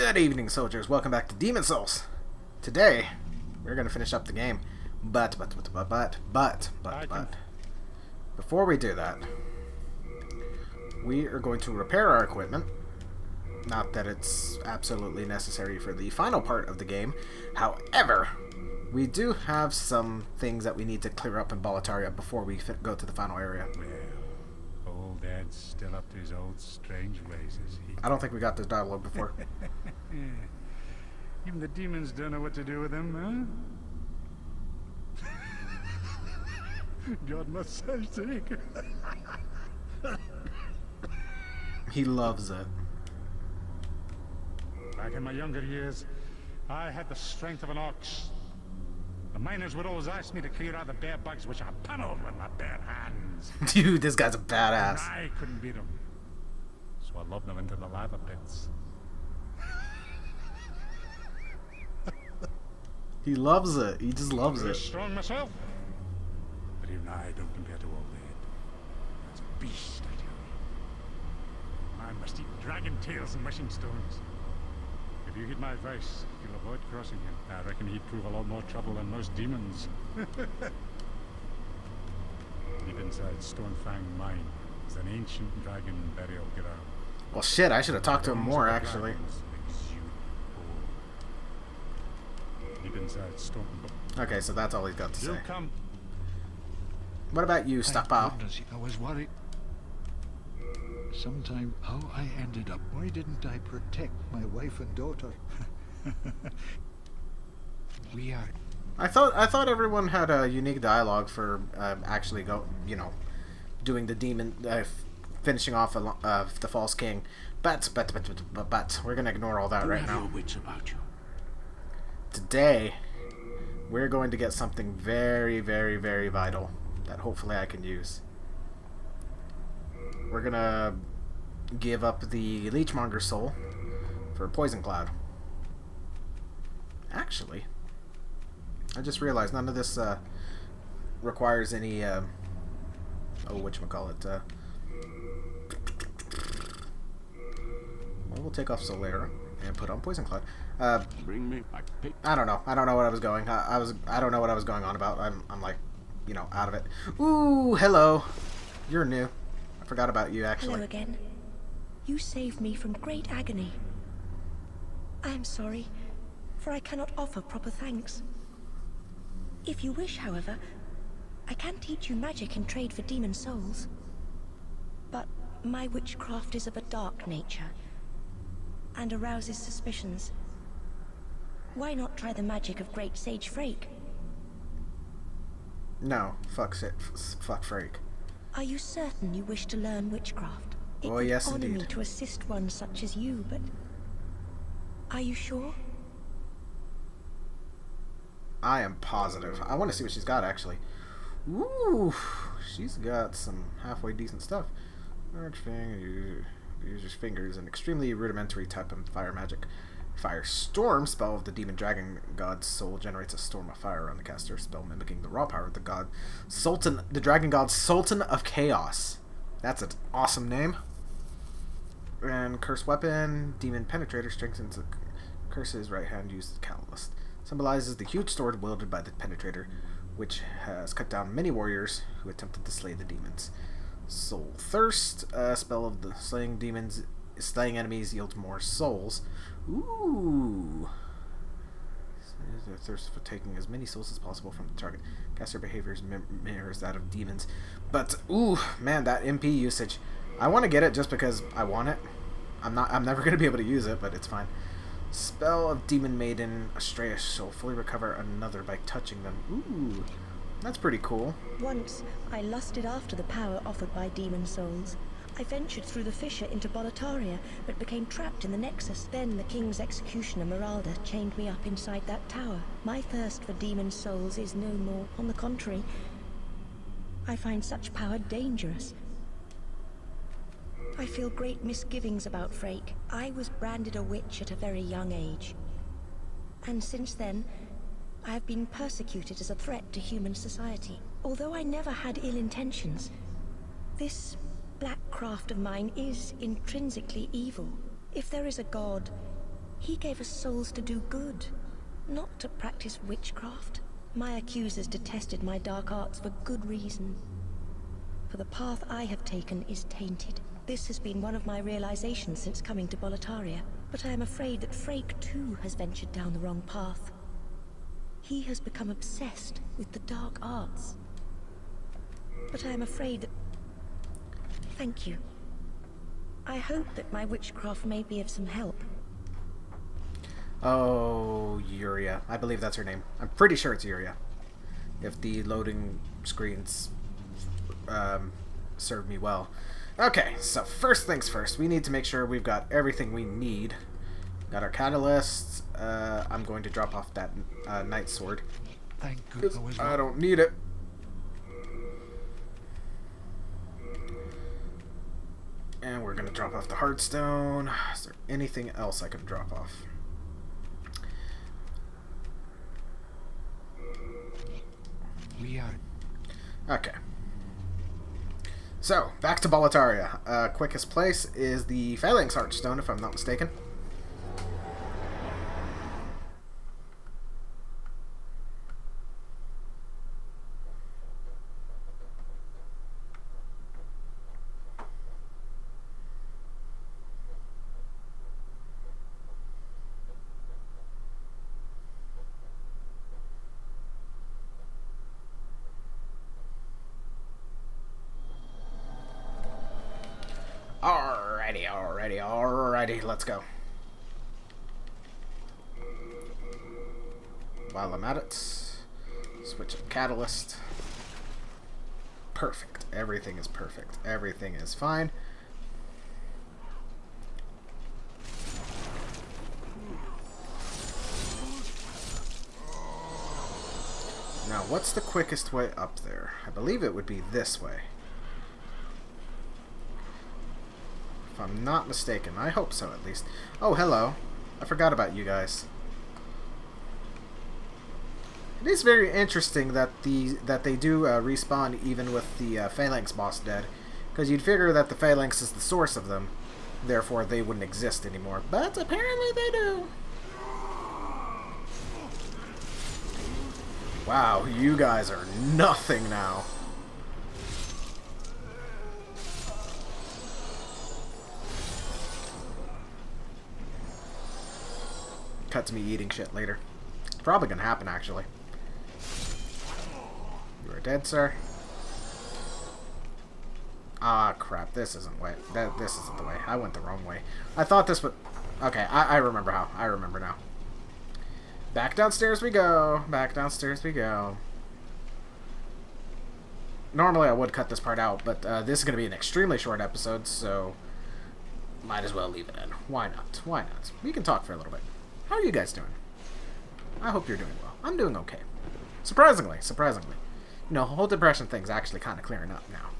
Good evening, soldiers. Welcome back to Demon Souls. Today, we're gonna finish up the game, but before we do that, we are going to repair our equipment. Not that it's absolutely necessary for the final part of the game. However, we do have some things that we need to clear up in Boletaria before we go to the final area. Well, old Ed's still up to his old strange ways, is he? I don't think we got this dialogue before. Even the demons don't know what to do with him, huh? God must have taken. He loves it. Back in my younger years, I had the strength of an ox. The miners would always ask me to clear out the bear bugs, which I pummeled with my bare hands. Dude, this guy's a badass. And I couldn't beat them, so I lobbed them into the lava pits. He loves it. He just loves I'm it. strong myself, but even I don't compare to old Ed. That's a beast, I tell you. Man must eat dragon tails and wishing stones. If you heed my advice, you'll avoid crossing him. I reckon he'd prove a lot more trouble than most demons. Deep inside Stonefang Mine is an ancient dragon burial ground. Well, shit, I should have talked to him more, actually. Deep inside Stone. Okay, so that's all he's got to say. You'll come. What about you, Stockpile? I was worried. Sometime how I ended up. Why didn't I protect my wife and daughter? We are. I thought everyone had a unique dialogue for actually doing the demon, finishing off the false king. But we're gonna ignore all that right now. Wits about you. Today, we're going to get something very, very, very vital that hopefully I can use. We're gonna give up the Leechmonger soul for Poison Cloud. Actually, I just realized none of this requires any whatchamacallit, well, we'll take off Solera and put on Poison Cloud. Bring me my pick. I don't know what I was going. I don't know what I was going on about. I'm like, out of it. Ooh, hello. You're new. I forgot about you, actually. Hello again. You saved me from great agony. I am sorry, for I cannot offer proper thanks. If you wish, however, I can teach you magic in trade for demon souls. But my witchcraft is of a dark nature, and arouses suspicions. Why not try the magic of great sage Frake? No, fuck Frake. Are you certain you wish to learn witchcraft? It Oh, would yes, honor indeed. me to assist one such as you, but are you sure? I am positive. I want to see what she's got, actually. Ooh, she's got some halfway decent stuff. Large finger, user's fingers, an extremely rudimentary type of fire magic. Firestorm, spell of the demon dragon god's soul, generates a storm of fire around the caster. Spell mimicking the raw power of the god Sultan, the dragon god Sultan of Chaos. That's an awesome name. And curse weapon, demon penetrator, strengthens the curse's right hand, used catalyst. Symbolizes the huge sword wielded by the penetrator, which has cut down many warriors who attempted to slay the demons. Soul thirst, spell of the slaying demons. Slaying enemies yields more souls. Ooh. Their thirst for taking as many souls as possible from the target. Caster behaviors mirrors that of demons. But ooh, man, that MP usage. I want to get it just because I want it. I'm never gonna be able to use it, but it's fine. Spell of Demon Maiden, Astrea soul. Fully recover another by touching them. Ooh. That's pretty cool. Once, I lusted after the power offered by demon souls. I ventured through the fissure into Boletaria, but became trapped in the Nexus. Then the King's executioner, Meralda, chained me up inside that tower. My thirst for demon souls is no more. On the contrary, I find such power dangerous. I feel great misgivings about Frake. I was branded a witch at a very young age. And since then, I have been persecuted as a threat to human society. Although I never had ill intentions, this black craft of mine is intrinsically evil. If there is a god, He gave us souls to do good, not to practice witchcraft. My accusers detested my dark arts for good reason. For the path I have taken is tainted. This has been one of my realizations since coming to Boletaria, but I am afraid that Frake too has ventured down the wrong path. He has become obsessed with the dark arts. But I am afraid that... Thank you. I hope that my witchcraft may be of some help. Oh, Yuria. I believe that's her name. I'm pretty sure it's Yuria. If the loading screens serve me well. Okay, so first things first. We need to make sure we've got everything we need. Got our catalysts. I'm going to drop off that Knight Sword. Thank goodness. I don't need it. And we're going to drop off the Heartstone. Is there anything else I can drop off? We are. Okay. So, back to Boletaria. Quickest place is the Phalanx Heartstone, if I'm not mistaken. Alrighty, let's go. While I'm at it, switch up catalyst. Perfect. Everything is perfect. Everything is fine. Now, what's the quickest way up there? I believe it would be this way. If I'm not mistaken. I hope so, at least. Oh, hello. I forgot about you guys. It is very interesting that they do respawn even with the Phalanx boss dead, because you'd figure that the Phalanx is the source of them, therefore they wouldn't exist anymore. But apparently they do. Wow, you guys are nothing now. Cut to me eating shit later. It's probably gonna happen, actually. You are dead, sir. Ah, crap. This isn't way. This isn't the way. I went the wrong way. I thought this would... Okay, I remember how. I remember now. Back downstairs we go. Back downstairs we go. Normally I would cut this part out, but this is going to be an extremely short episode, so... Might as well leave it in. Why not? Why not? We can talk for a little bit. How are you guys doing? I hope you're doing well. I'm doing okay. Surprisingly. You know, the whole depression thing's actually kind of clearing up now.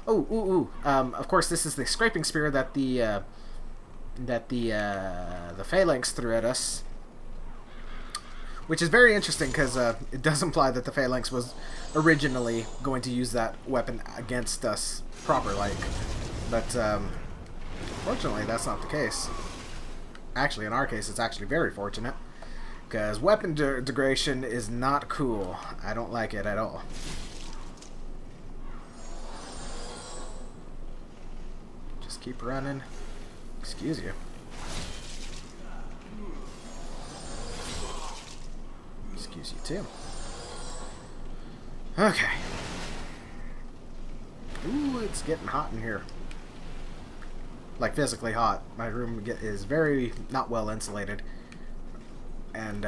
Of course, this is the scraping spear that the Phalanx threw at us, which is very interesting because it does imply that the Phalanx was originally going to use that weapon against us proper-like, but fortunately, that's not the case. Actually, in our case, it's actually very fortunate, because weapon degradation is not cool. I don't like it at all. Just keep running. Excuse you. Excuse you too. Okay. Ooh, it's getting hot in here. Like, physically hot. My room is very not well insulated. And,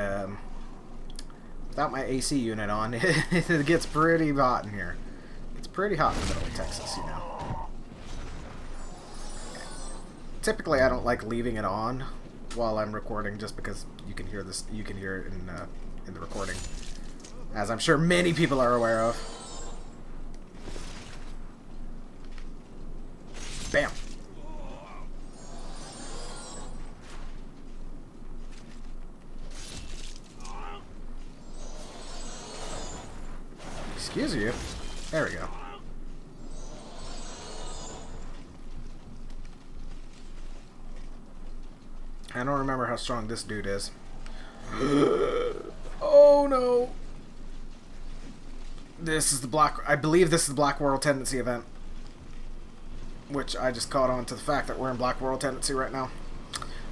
without my AC unit on, it gets pretty hot in here. It's pretty hot in the middle of Texas, you know. Typically, I don't like leaving it on while I'm recording, just because you can hear this. You can hear it in the recording, as I'm sure many people are aware of. Bam. Excuse you. There we go. I don't remember how strong this dude is. Oh no! This is the black... I believe this is the Black World Tendency event. Which I just caught on to the fact that we're in Black World Tendency right now.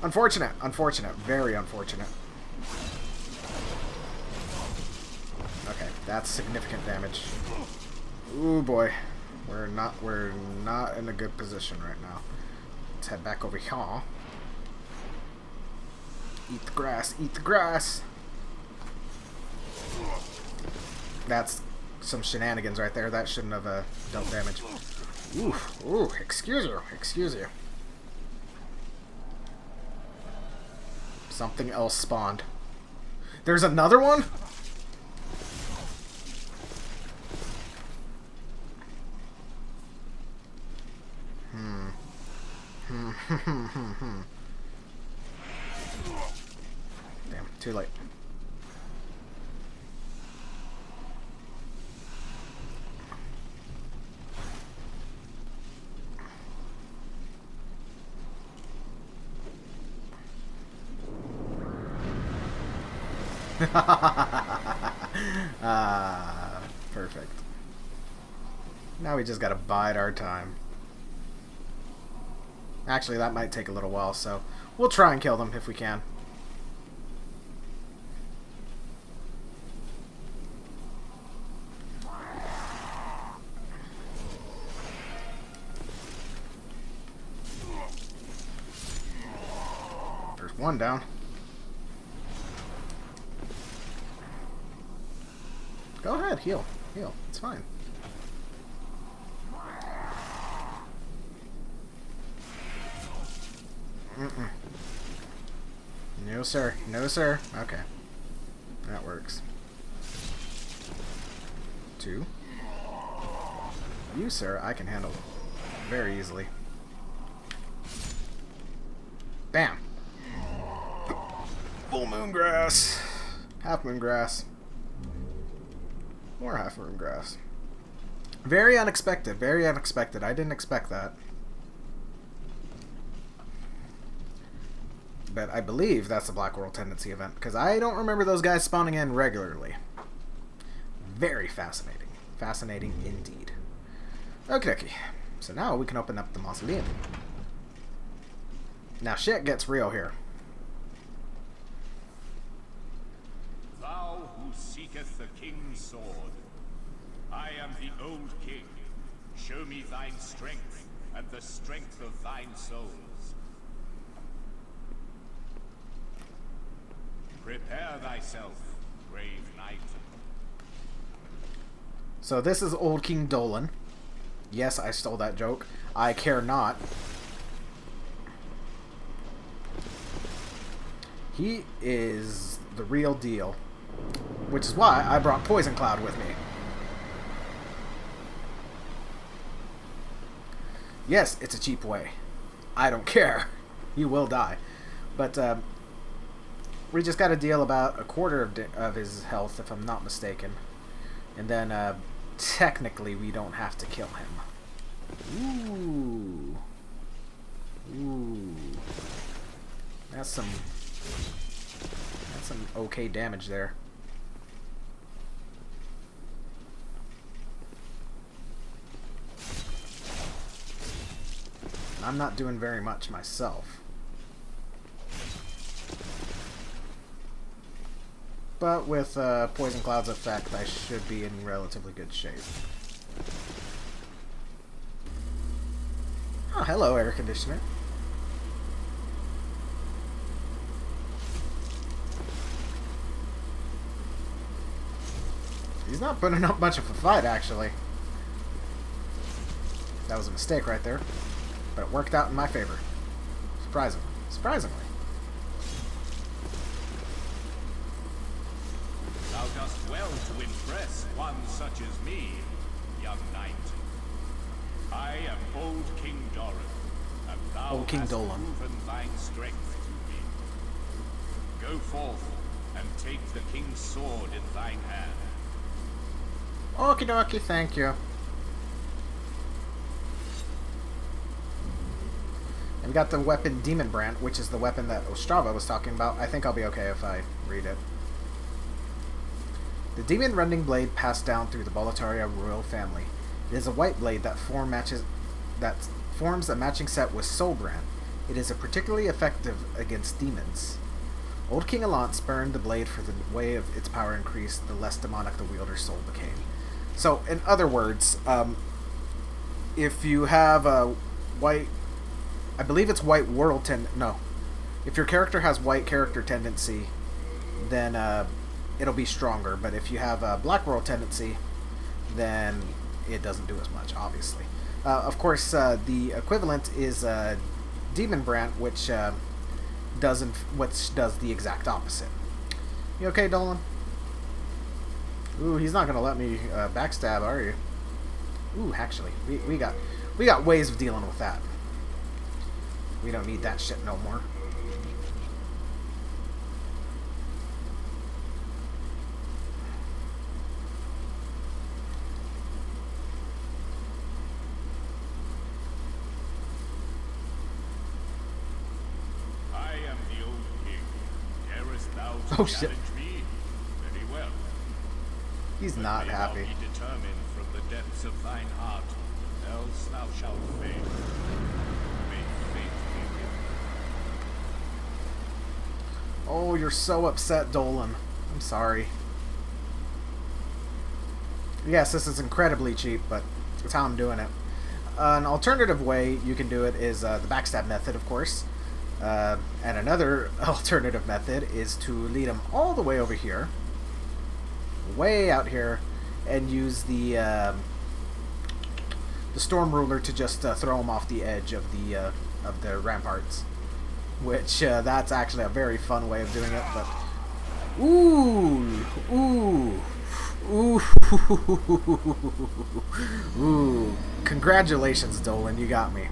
Unfortunate. Unfortunate. Very unfortunate. Okay, that's significant damage. Ooh boy. We're not in a good position right now. Let's head back over here. Eat the grass, eat the grass. That's some shenanigans right there. That shouldn't have dealt damage. Oof, ooh, excuse you, excuse you. Something else spawned. There's another one? Damn, too late. Perfect. Now we just gotta bide our time. Actually, that might take a little while, so we'll try and kill them if we can. There's one down. Go ahead, heal. Heal. It's fine. No, sir. No, sir. Okay. That works. 2. You, sir, I can handle very easily. Bam! Full moon grass. Half moon grass. More half moon grass. Very unexpected. Very unexpected. I didn't expect that. But I believe that's the Black World Tendency event, because I don't remember those guys spawning in regularly. Very fascinating. Fascinating indeed. Okie dokie. So now we can open up the mausoleum. Now shit gets real here. Thou who seeketh the king's sword, I am the old king. Show me thine strength, and the strength of thine souls. Prepare thyself, brave knight. So this is old King Dolan. Yes, I stole that joke. I care not. He is the real deal. Which is why I brought Poison Cloud with me. Yes, it's a cheap way. I don't care. You will die. But, we just got a deal about a quarter of his health, if I'm not mistaken. And then, technically, we don't have to kill him. Ooh. Ooh. That's some okay damage there. I'm not doing very much myself. But with Poison Cloud's effect, I should be in relatively good shape. Oh, hello, air conditioner. He's not putting up much of a fight, actually. That was a mistake right there. But it worked out in my favor. Surprisingly. Surprisingly. Thou dost well to impress one such as me, young knight. I am old King Dolan, and thou Old King hast Dolan. proven thine strength to me. Go forth and take the king's sword in thine hand. Okie dokie, thank you. And we got the weapon Demon Brand, which is the weapon that Ostrava was talking about. I think I'll be okay if I read it. The Demon Rending Blade passed down through the Boletaria royal family. It is a white blade that forms a matching set with Soulbrand. It is particularly effective against demons. Old King Allant spurned the blade for the way of its power increased, the less demonic the wielder's soul became. So, in other words, if you have a white... I believe it's white world no. If your character has white character tendency, then it'll be stronger. But if you have a black world tendency, then it doesn't do as much, obviously. Of course, the equivalent is Demon Brand, which does the exact opposite. You okay, Dolan? Ooh, he's not gonna let me backstab, are you? Ooh, actually, we got ways of dealing with that. We don't need that shit no more. I am the old king. Darest thou to Oh, shit. challenge me? Very well. He's But not may happy. thou be determined from the depths of thine heart, else thou shalt fail. May fate be with thee. Oh, you're so upset, Dolan. I'm sorry. Yes, this is incredibly cheap, but it's how I'm doing it. An alternative way you can do it is the backstab method, of course. And another alternative method is to lead him all the way over here, way out here, and use the Storm Ruler to just throw him off the edge of the ramparts. Which, that's actually a very fun way of doing it, but... Ooh! Ooh! Ooh! Ooh! Congratulations, Dolan, you got me.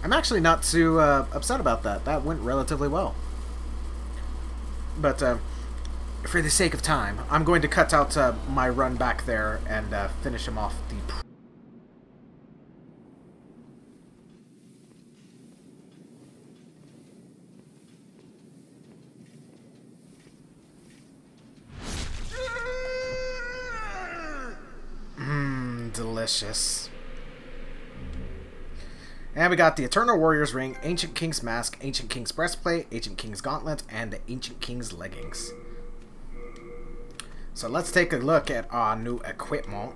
I'm actually not too upset about that. That went relatively well. But, for the sake of time, I'm going to cut out my run back there and finish him off the... delicious. And we got the Eternal Warrior's Ring, Ancient King's Mask, Ancient King's Breastplate, Ancient King's Gauntlet, and the Ancient King's Leggings. So let's take a look at our new equipment.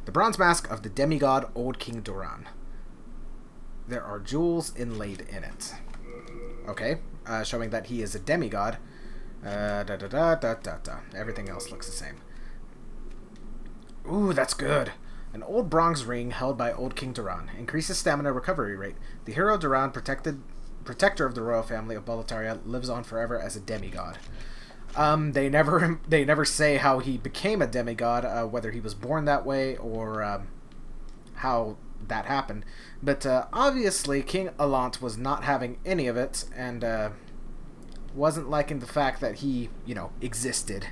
The Bronze Mask of the Demigod Old King Dolan. There are jewels inlaid in it. Okay, showing that he is a demigod. Everything else looks the same. Ooh, that's good. An old bronze ring held by Old King Dolan. Increases stamina recovery rate. The hero Dolan, protector of the royal family of Boletaria, lives on forever as a demigod. They never say how he became a demigod, whether he was born that way or how that happened. But obviously, King Allant was not having any of it, and wasn't liking the fact that he, existed.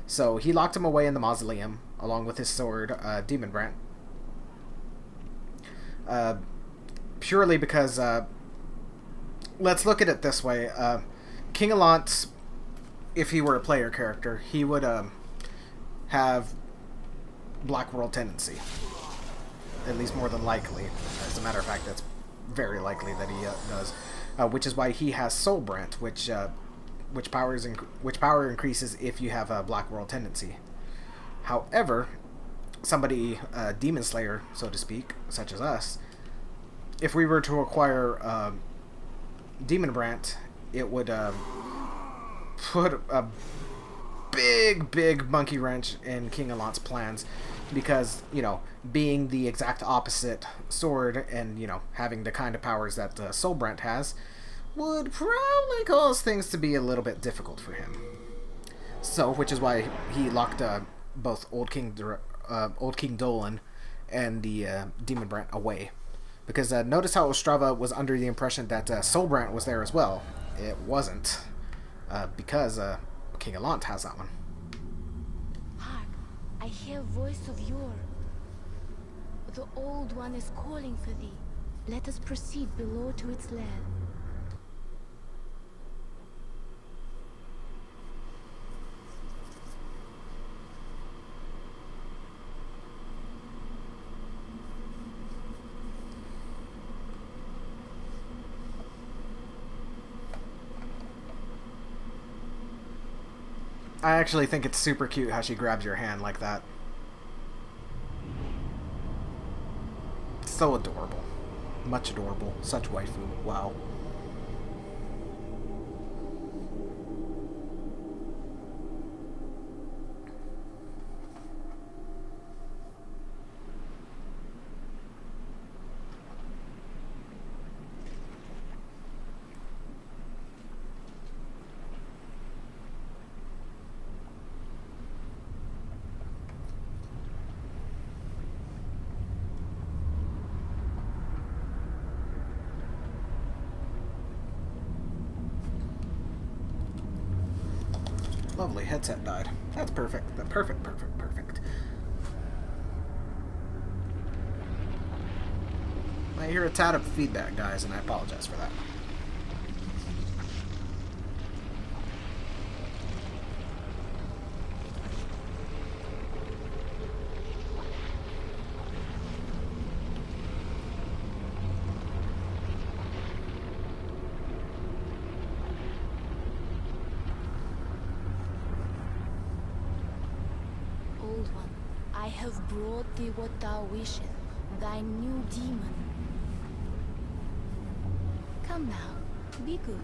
So he locked him away in the mausoleum, along with his sword, Demon Brand. Purely because, let's look at it this way. King Allant, if he were a player character, he would have Black World tendency. At least more than likely. As a matter of fact, that's very likely that he does. Which is why he has Soulbrand, which power increases if you have a Black World tendency. However, somebody, Demon Slayer, so to speak, such as us, if we were to acquire Demon Brand, it would put a big monkey wrench in King Allant's plans, because, being the exact opposite sword and, having the kind of powers that Soulbrand has, would probably cause things to be a little bit difficult for him. So, which is why he locked both Old King Dolan and the Demon Brand away. Because notice how Ostrava was under the impression that Soulbrand was there as well. It wasn't, because King Allant has that one. Hark, I hear voice of yore. The Old One is calling for thee. Let us proceed below to its lair. I actually think it's super cute how she grabs your hand like that. So adorable. Much adorable. Such waifu. Wow. Lovely, headset died. That's perfect. Perfect. I hear a tad of feedback, guys, and I apologize for that. Old One, I have brought thee what thou wishest, thy new demon. Come now, be good.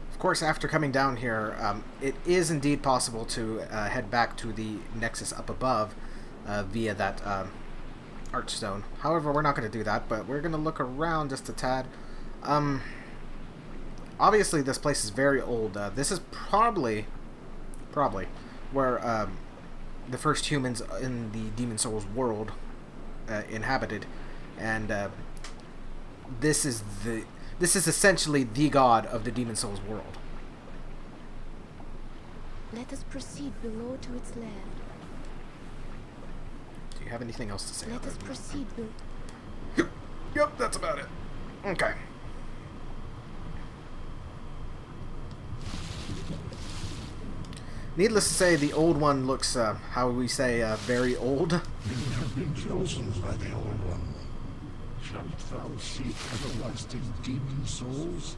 Of course, after coming down here, it is indeed possible to head back to the Nexus up above via that archstone. However, we're not going to do that, but we're going to look around just a tad. Obviously, this place is very old. This is probably where the first humans in the Demon Souls world inhabited, and this is essentially the god of the Demon Souls world. Let us proceed below to its lair. Do you have anything else to say? Let us proceed below. Yep, that's about it. Okay. Needless to say, the old one looks, how we say, very old. You have been chosen by the Old One. Shalt thou seek everlasting demon souls,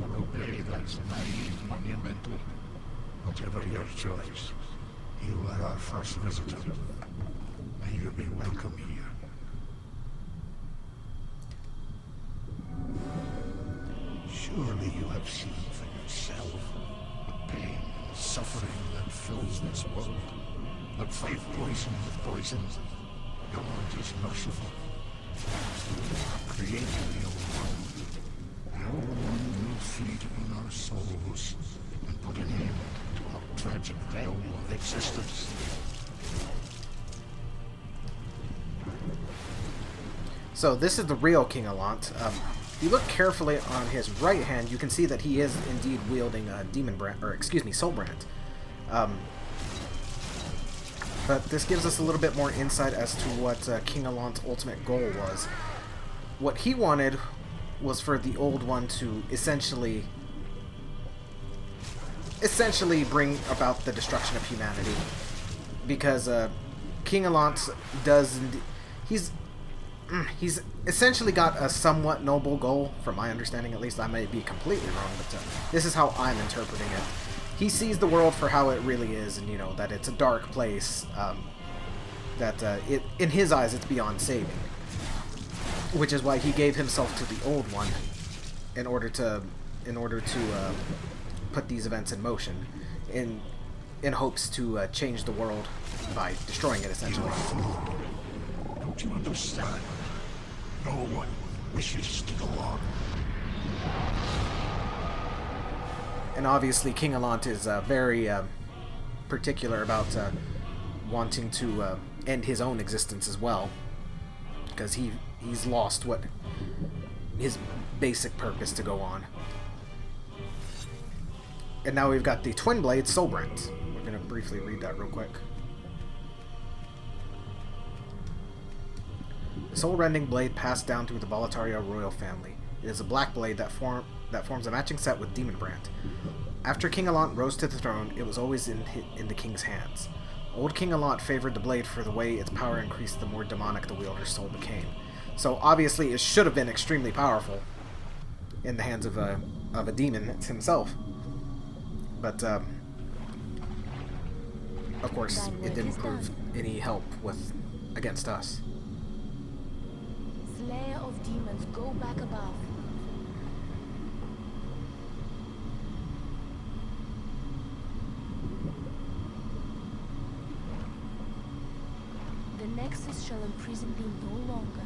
or obey that naive monumental? Whatever your choice, you are our first visitor. May you be welcome here. Surely you have seen for yourself the pain and suffering that fills this world. But fight poison with poison. God is merciful. Creating the Old One. The Old One will feed on our souls and put an end to our tragic veil of existence. So this is the real King Dolan. If you look carefully on his right hand, you can see that he is indeed wielding a demon brand, or excuse me, soul brand. But this gives us a little bit more insight as to what King Dolan's ultimate goal was. What he wanted was for the Old One to essentially bring about the destruction of humanity, because King Dolan he's essentially got a somewhat noble goal, from my understanding at least. I may be completely wrong, but this is how I'm interpreting it. He sees the world for how it really is, and, you know, that it's a dark place, that in his eyes it's beyond saving. Which is why he gave himself to the Old One, in order to in order to put these events in motion, in hopes to change the world by destroying it, essentially. Don't you understand? No one wishes to go on. And obviously King Allant is very particular about wanting to end his own existence as well, because he's lost what his basic purpose to go on. And now we've got the Twin Blade Soulbrent. We're going to briefly read that real quick. The soul-rending blade passed down through the Volataria royal family. It is a black blade that forms a matching set with Demon Brand. After King Allant rose to the throne, it was always in the king's hands. Old King Allant favored the blade for the way its power increased the more demonic the wielder's soul became. So obviously it should have been extremely powerful in the hands of a demon himself. But of course it didn't prove any help against us. Slayer of demons, go back above. The Nexus shall imprison thee no longer.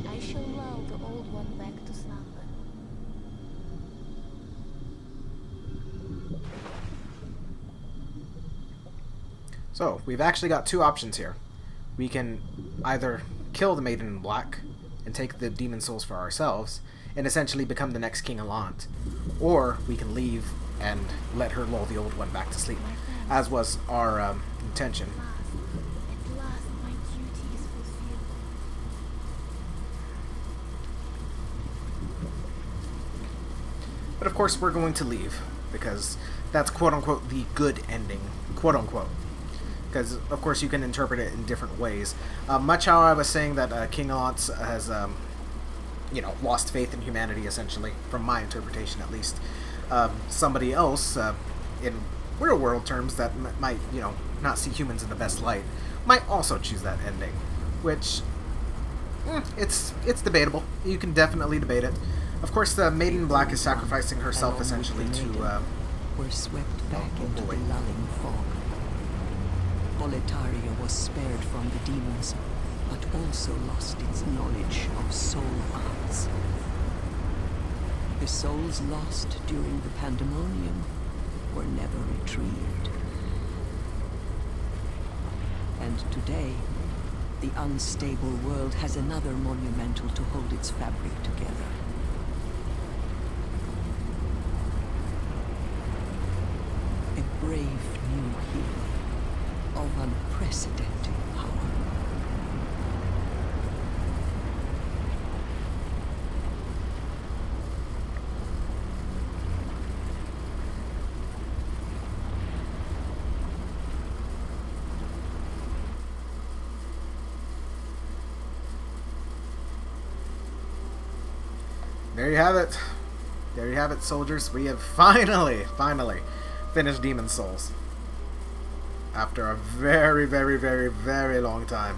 I shall lull the old one back to slumber. So, we've actually got two options here. We can either kill the Maiden in Black and take the demon souls for ourselves and essentially become the next King Allant, or we can leave and let her lull the old one back to sleep, as was our intention. At last, my duty is fulfilled. But of course we're going to leave, because that's quote-unquote the good ending, quote-unquote. Because, of course, you can interpret it in different ways. Much how I was saying that King Allant has, you know, lost faith in humanity, essentially, from my interpretation at least. Somebody else, in real-world terms, that might, you know, not see humans in the best light, might also choose that ending. Which, it's debatable. You can definitely debate it. Of course, the Maiden in Black is sacrificing herself, essentially, to... were swept back into the lulling fog. Volataria was spared from the demons, but also lost its knowledge of soul arts. The souls lost during the pandemonium were never retrieved. And today, the unstable world has another monumental to hold its fabric together. A brave new hero of unprecedented power. There you have it. There you have it, soldiers. We have finally finished Demon Souls. After a very, very, very, very long time,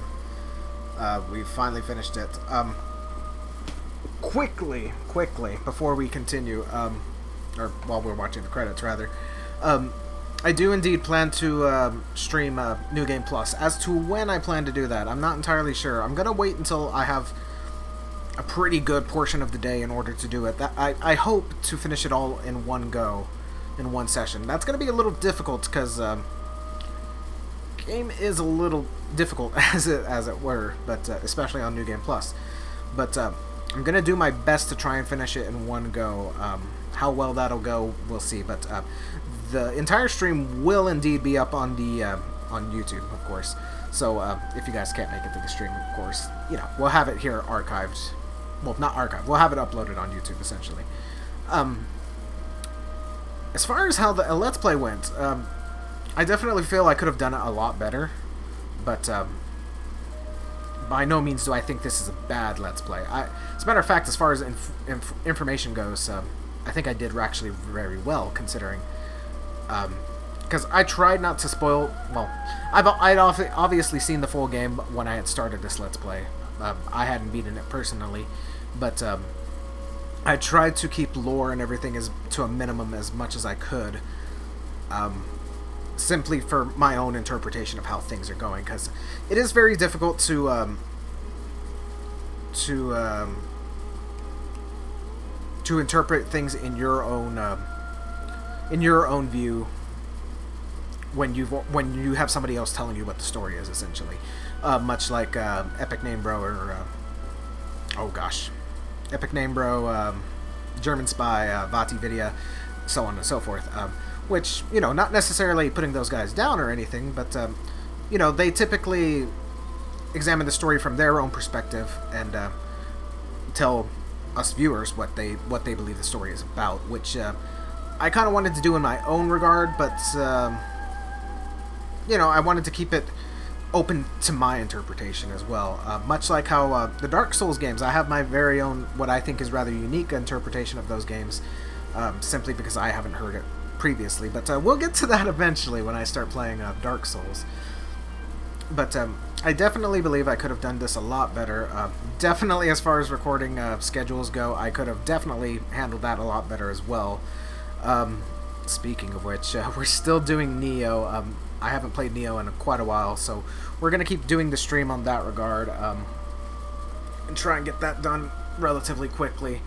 we finally finished it. Quickly, before we continue, or while we're watching the credits, rather, I do indeed plan to stream New Game Plus. As to when I plan to do that, I'm not entirely sure. I'm gonna wait until I have a pretty good portion of the day in order to do it. I hope to finish it all in one go, in one session. That's gonna be a little difficult because game is a little difficult as it were, but especially on New Game Plus. But I'm gonna do my best to try and finish it in one go. How well that'll go, we'll see. But the entire stream will indeed be up on the on YouTube, of course. So if you guys can't make it to the stream, of course, you know, we'll have it here archived. Well, not archived. We'll have it uploaded on YouTube, essentially. As far as how the Let's Play went, I definitely feel I could have done it a lot better, but by no means do I think this is a bad Let's Play. As a matter of fact, as far as information goes, I think I did actually very well, considering because I tried not to spoil. Well, I'd obviously seen the full game when I had started this Let's Play. I hadn't beaten it personally, but I tried to keep lore and everything to a minimum as much as I could, simply for my own interpretation of how things are going, because it is very difficult to interpret things in your own view when you have somebody else telling you what the story is, essentially. Much like Epic Name Bro or oh gosh, Epic Name Bro, German Spy, Vati Vidya, so on and so forth. Which, you know, not necessarily putting those guys down or anything, but you know, they typically examine the story from their own perspective and tell us viewers what they believe the story is about, which I kind of wanted to do in my own regard, but you know, I wanted to keep it open to my interpretation as well. Much like how the Dark Souls games, I have my very own, what I think is rather unique interpretation of those games, simply because I haven't heard it previously. But we'll get to that eventually when I start playing Dark Souls. But I definitely believe I could have done this a lot better. Definitely as far as recording schedules go, I could have definitely handled that a lot better as well. Speaking of which, we're still doing Neo. I haven't played Neo in quite a while, so we're going to keep doing the stream on that regard, and try and get that done relatively quickly.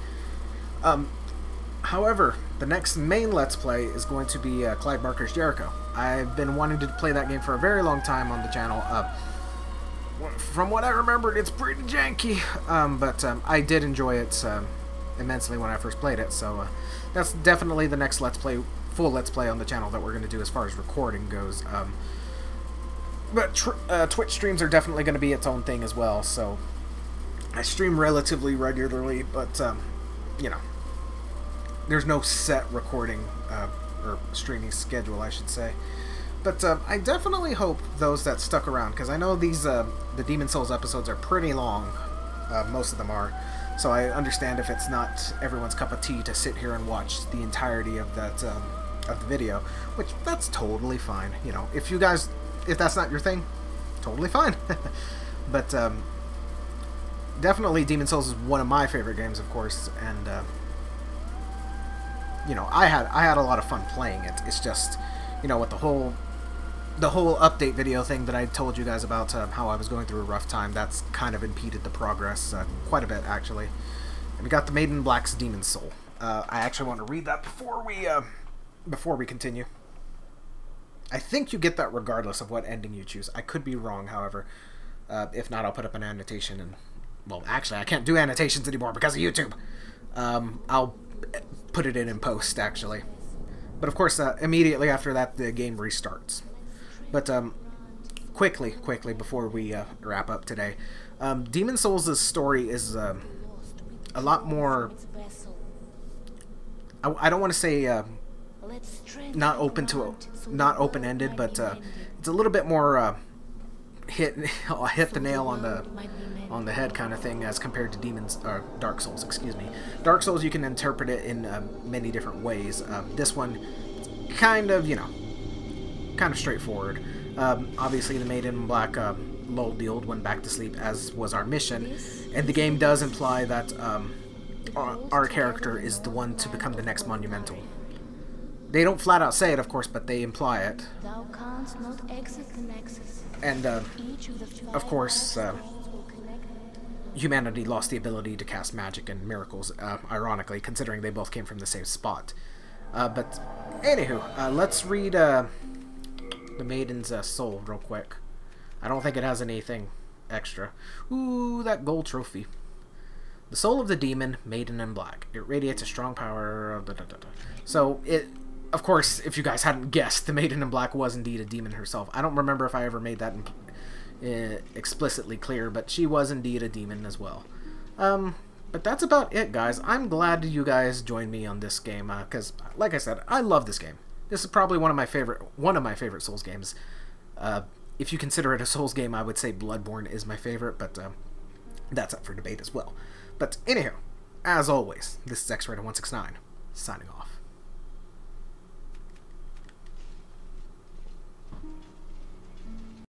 However, the next main Let's Play is going to be Clive Barker's Jericho. I've been wanting to play that game for a very long time on the channel. From what I remembered, it's pretty janky, but I did enjoy it immensely when I first played it, so that's definitely the next full Let's Play on the channel that we're going to do as far as recording goes. But Twitch streams are definitely going to be its own thing as well, so I stream relatively regularly, but, you know, there's no set recording, or streaming schedule, I should say. But I definitely hope those that stuck around, because I know these, the Demon Souls episodes are pretty long, most of them are, so I understand if it's not everyone's cup of tea to sit here and watch the entirety of that, of the video, which that's totally fine. You know, if that's not your thing, totally fine. But definitely Demon Souls is one of my favorite games, of course, and you know, I had a lot of fun playing it. It's just, you know, with the whole update video thing that I told you guys about, how I was going through a rough time, that's kind of impeded the progress quite a bit, actually. And we got the Maiden in Black's Demon Soul. I actually want to read that before we continue. I think you get that regardless of what ending you choose. I could be wrong, however. If not, I'll put up an annotation. And well, actually, I can't do annotations anymore because of YouTube. I'll put it in post, actually. But of course, immediately after that, the game restarts. But quickly, before we wrap up today, Demon Souls' story is a lot more. I don't want to say not open-ended, but it's a little bit more hit the nail on the head kind of thing as compared to Dark Souls. Excuse me. Dark Souls, you can interpret it in many different ways. This one, kind of straightforward. Obviously, the Maiden in Black lulled the old one back to sleep, as was our mission, and the game does imply that our character is the one to become the next Monumental. They don't flat out say it, of course, but they imply it. And, of course, humanity lost the ability to cast magic and miracles, ironically, considering they both came from the same spot. But, anywho, let's read the Maiden's Soul real quick. I don't think it has anything extra. Ooh, that gold trophy. The soul of the demon, Maiden in Black. It radiates a strong power. So, of course, if you guys hadn't guessed, the Maiden in Black was indeed a demon herself. I don't remember if I ever made that explicitly clear, but she was indeed a demon as well. But that's about it, guys. I'm glad you guys joined me on this game, because, like I said, I love this game. This is probably one of my favorite Souls games. If you consider it a Souls game, I would say Bloodborne is my favorite, but that's up for debate as well. But anyhow, as always, this is X-Rated169, signing off.